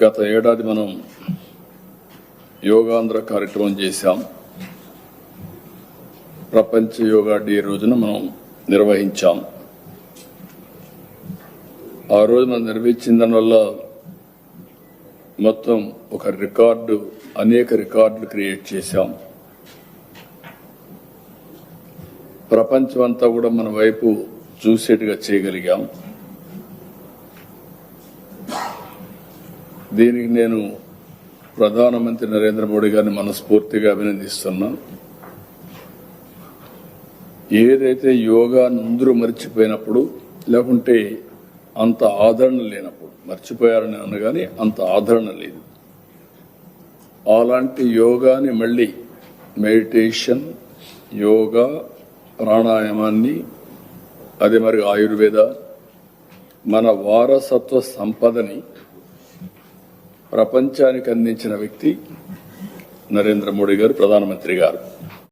గత ఏడాది మనం యోగాంధ్ర కార్యక్రమం చేశాం. ప్రపంచ యోగా డే రోజున మనం నిర్వహించాం. ఆ రోజు మనం నిర్వహించిన దానివల్ల మొత్తం ఒక రికార్డు, అనేక రికార్డులు క్రియేట్ చేశాం. ప్రపంచమంతా కూడా మన వైపు చూసేట్టుగా చేయగలిగాం. దీనికి నేను ప్రధానమంత్రి నరేంద్ర మోడీ గారిని మనస్ఫూర్తిగా అభినందిస్తున్నా. ఏదైతే యోగాను అందరూ మర్చిపోయినప్పుడు, లేకుంటే అంత ఆదరణ లేనప్పుడు, మర్చిపోయారని అనగానే అంత ఆదరణ లేదు, అలాంటి యోగాని మళ్ళీ మెడిటేషన్, యోగా, ప్రాణాయామాన్ని, అదే మరి ఆయుర్వేద, మన వారసత్వ సంపదని ప్రపంచానికి అందించిన వ్యక్తి నరేంద్ర మోడీ గారు, ప్రధానమంత్రి గారు.